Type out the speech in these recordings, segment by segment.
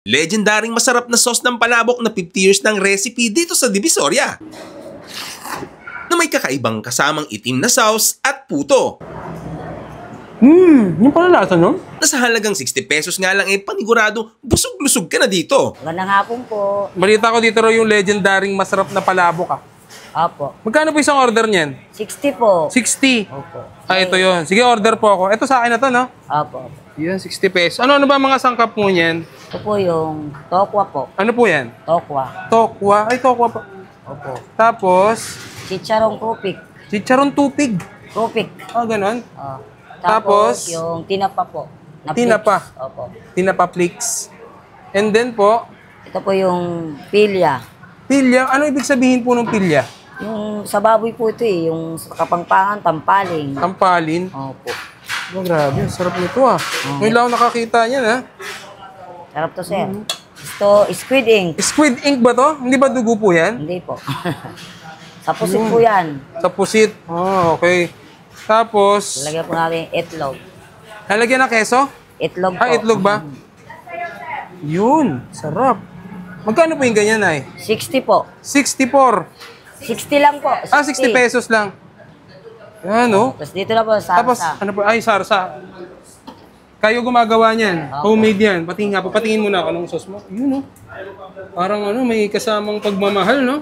Legendaring masarap na sauce ng palabok na 50 years ng recipe dito sa Divisoria, na may kakaibang kasamang itim na sauce at puto. Yung pala lasa, no? Na sa halagang 60 pesos nga lang panigurado, busog-lusog ka na dito. Magandang hapon po. Balita ko dito raw yung legendaring masarap na palabok, Opo. Magkano po isang order niyan? 60 po. 60. Opo. Ito yun. Sige, order po ako. Ito sa akin na to, no? Opo. Yan, 60 pesos. Ano ba mga sangkap mo niyan? Ito po yung tokwa po. Ano po yan? Tokwa. Tokwa. Ay, tokwa po. Opo. Tapos, Chicharong kupik. chicharon tupig. Kupik. Ganon. Tapos, Tapos, yung tinapa po. Na tinapa. flakes. Opo. Tinapa flakes. And then po, Ito po yung pilya. pilya. Ano ibig sabihin po ng pilya? Yung sa baboy po ito eh. Yung sa Kapampangan, tampaling. Tampalin. Opo. Oh, grabe. Sarap nito Ngayon lang ako nakakita niyan, ha? Sarap to, sir. Ito, squid ink. Squid ink ba to? Hindi ba dugo po yan? Hindi po. Sa pusit po yan. Sa pusit. Okay. Tapos, Lagyan po natin itlog. lalagyan ng keso? Itlog po. Itlog ba? Yun. Sarap. Magkano po yung ganyan, ay? 60 po. 64. 60 lang po. 60 pesos lang. Yan, Tapos dito na po, sarsa. Tapos, ano po? Ay, sarsa. Kayo gumagawa niyan. Okay. Homemade yan. Patingin nga po. Patingin mo na anong sauce mo. Yun, Parang may kasamang pagmamahal, no?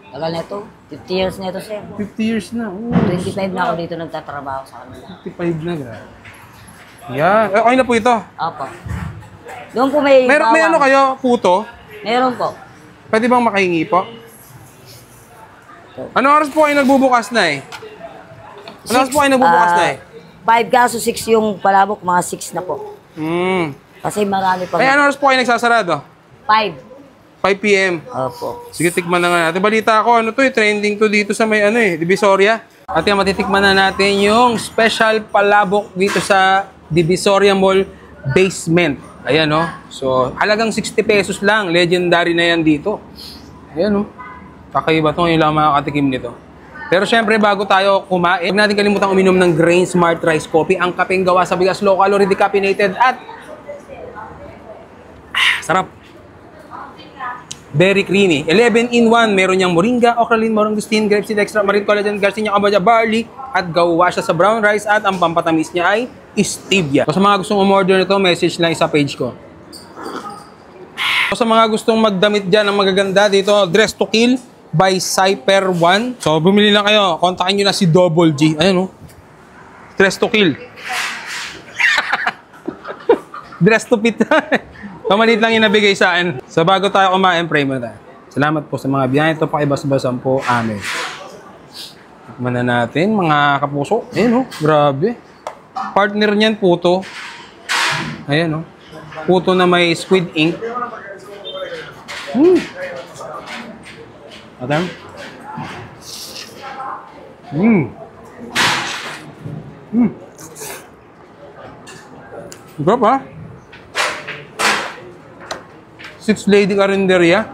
Tagal na ito. 50 years na ito, sir. 50 years na. 25 na ako dito nagtatrabaho sa kanila. 55 na, grabe. Yan. Okay na po ito. Opo. Doon po may May bawang. ano kayo? Puto? Meron po. Pwede bang makahingi po? Ano oras po kayo nagbubukas na Ano oras po kayo nagbubukas na 5 kaso 6 yung palabok, mga 6 na po. Kasi marami pa. Ay, ano oras po kayo nagsasarado? 5. 5 p.m. Opo. Sige, tikman na nga natin. Balita ko, trending to dito sa may Divisoria. At yan, matitikman na natin yung special palabok dito sa Divisoria Mall basement. Ayan, So, halagang 60 pesos lang. Legendary na yan dito. Ayan, Kakaiba ito. Ngayon lang makakatikim nito. Pero syempre, bago tayo kumain, huwag natin kalimutan uminom ng Grain Smart Rice Coffee. Ang kapeng gawa sa bigas, low calorie, decaffeinated at sarap. Very creamy. 11-in-1. Meron niyang moringa, ocralin, morangustin, grapeseed extra, marine collagen, garcinia, kabaja, barley, at gawa siya sa brown rice at ang pampatamis niya ay stevia. So, sa mga gustong umorder nito, message lang sa page ko. So, sa mga gustong magdamit dyan ng magaganda dito, Dress to Kill by Cyper 1. So, bumili lang kayo. Kontakin nyo na si Double G. Ayan, Dress to Kill. Dress to Fit. Pamalit lang yung nabigay sa akin. So, bago tayo kumain, pray muna tayo. Salamat po sa mga biyahe. Ito pakibas-basan po. Amen. Tikman na natin, mga kapuso. Ayan, grabe. Partner niyan, puto. Ayan, puto na may squid ink. Adam? Sarap, ha? Six Lady Carinderia.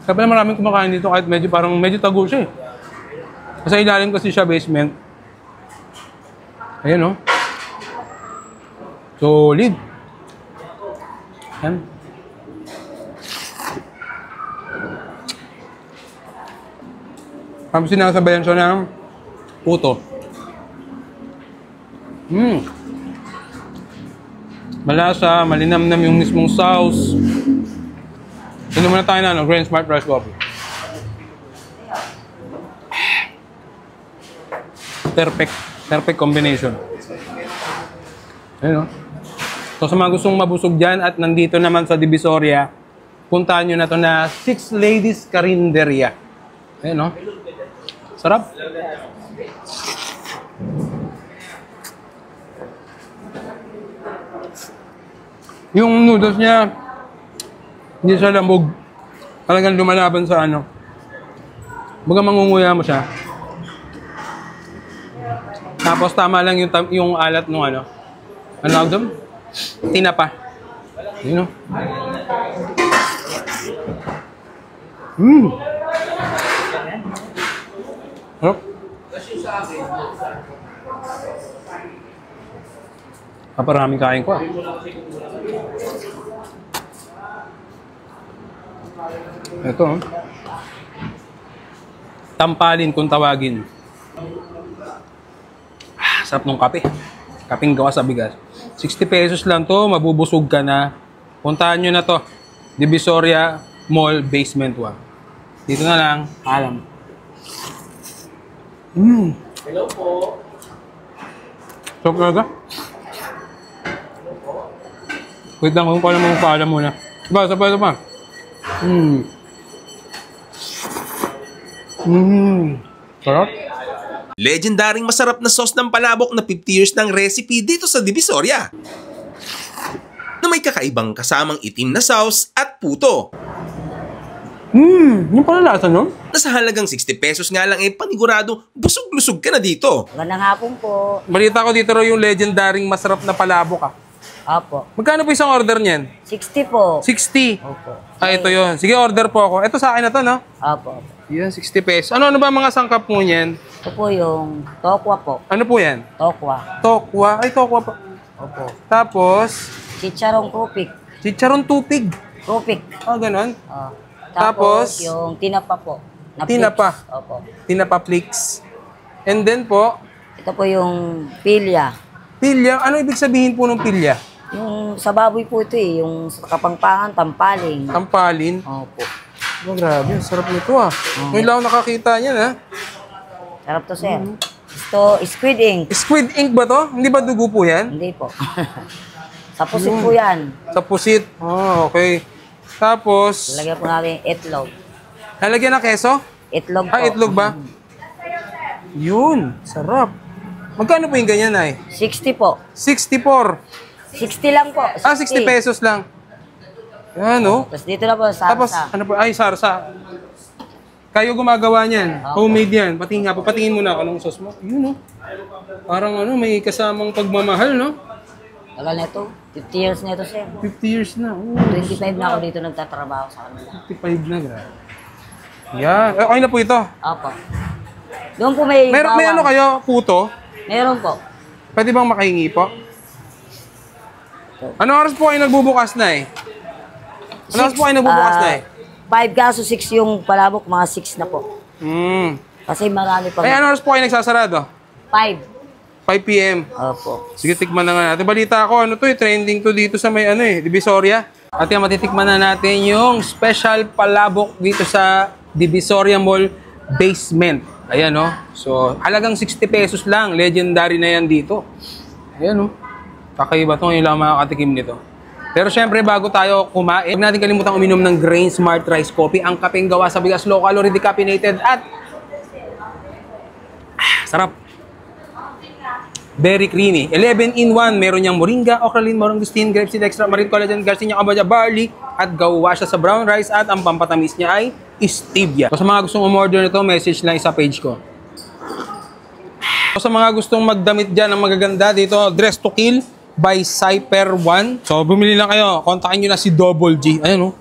Sabi na maraming kumakain dito kahit medyo tago siya Kasi ilalim kasi siya basement. Ayan, Solid. Ayan. Tapos sinasabayan siya ng puto. Malasa, malinamnam yung mismong sauce. Ito muna tayo na, Grain Smart Rice Coffee. Perfect combination. Ayun, So, sa mga gustong mabusog dyan at nandito naman sa Divisoria, puntahan nyo na to na Six Ladies Carinderia. Ayun, Sarap. Yung noodles niya, hindi siya lambog. Talagang lumalaban sa Baga mangunguya mo siya. Tapos tama lang yung alat nung Ano tawag doon? Tinapa. Yun, Sarap. Kaparaming kain ko ah. Ito oh. Tampalin kung tawagin. Sarap ng kape. Kapeng gawa sa bigas. 60 pesos lang to, mabubusog ka na. Puntahan nyo na to. Divisoria Mall Basement 1. Dito na lang. Alam. Hello po. Sarap talaga. Wait lang, kung pala mong paalam muna. Isa pa. Sarap. Legendaring masarap na sauce ng palabok na 50 years ng recipe dito sa Divisoria. Na may kakaibang kasamang itim na sauce at puto. Yung pala lasa, no? Na sa halagang 60 pesos nga lang panigurado, busog-lusog ka na dito. Magandang hapon po. Balita ko dito raw yung legendaring masarap na palabok ah. Opo. Magkano po isang order niyan? 60 po. 60. Opo. Ah, ito yun. Sige, order po ako. Ito sa akin na to, no? Opo. Yan, 60 pesos. Ano ba mga sangkap mo niyan? Ito po yung tokwa po. Ano po yan? Tokwa. Tokwa. Ay, tokwa pa. Opo. Tapos, Chicharong kupik. chicharon tupig. Kupik. Ah, ganon. Oh. Tapos, Tapos, yung tinapa po. Na tinapa. flakes. Opo. Tinapa flakes. And then po, Ito po yung pilya. pilya. Ano ibig sabihin po ng pilya? Yung sa baboy po ito eh. Yung sa Kapampangan, Tampaling. Tampalin. Opo. Oh, grabe. Sarap nito ah. Ngayon lang ako nakakita niyan ah. Sarap to, sir. Ito, squid ink. Squid ink ba to? Hindi ba dugo po yan? Hindi po. Sa pusit po yan. Sa pusit. Oh, okay. Tapos, Lagyan po natin itlog. lalagyan ng keso? Itlog po. Ah, itlog ba? Yun. Sarap. Magkano po yung ganyan ay? 60 po. 64. 60 lang po. 60. Ah, 60 pesos lang. Yan, oh. Tapos dito na po, Tapos, sarsa. ano po? Ay, sarsa. Kayo gumagawa niyan. Opo. Homemade yan. Patingin nga po. Patingin mo na ako ng sauce mo. Yun, oh. Parang ano, may kasamang pagmamahal, no? Tagal na ito. 50 years na ito, sir. 50 years na. Oh, 25 na ako dito nagtatrabaho sa kanila. 55 na, grabe. Yan. Eh, okay na po ito. Opo. Doon po may May bawang. ano kayo? Puto? Meron po. Pwede bang makahingi po? Ano oras po kayo nagbubukas na eh? Ano oras po kayo nagbubukas na eh? 5 kaso 6 yung palabok, mga 6 na po. Kasi marami pa. Ay, ano oras po kayo nagsasarado? 5. 5 p.m. Opo. Sige, tikman na nga natin. Balita ko, ano to eh, trending to dito sa may ano eh, Divisoria. At yan, matitikman na natin yung special palabok dito sa Divisoria Mall Basement. Ayan, no? So, halagang 60 pesos lang. Legendary na yan dito. Ayan, no? Kakaiba to, ngayon lang makakatikim nito. Pero syempre, bago tayo kumain, huwag natin kalimutang uminom ng Grain Smart Rice Coffee. Ang kapeng gawa sa bigas, low calorie, decaffeinated at sarap. Very creamy. 11-in-1. Meron niyang moringa, ocralin, marangustin, grapeseed extra, marine collagen, garcinia, kabaja, barley, at gawa siya sa brown rice at ang pampatamis niya ay stevia. So, sa mga gustong umorder nito, message lang sa page ko. So, sa mga gustong magdamit dyan ng magaganda dito, Dress to Kill by Cyper 1. So, bumili lang kayo. Kontakin nyo na si Double G. Ayan, oh.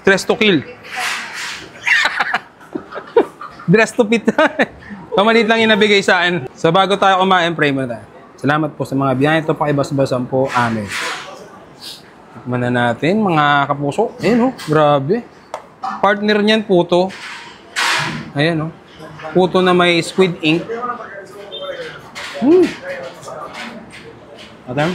Dress to Kill. Dress to Fit. Pamalit lang yung nabigay sa akin. So, bago tayo kumain, pray muna tayo. Salamat po sa mga biyahe. Ito pakibas-basan po. Amen. Tikman na natin, mga kapuso. Ayan, oh. Grabe. Partner niyan, puto. Ayan, oh. Puto na may squid ink. Adam?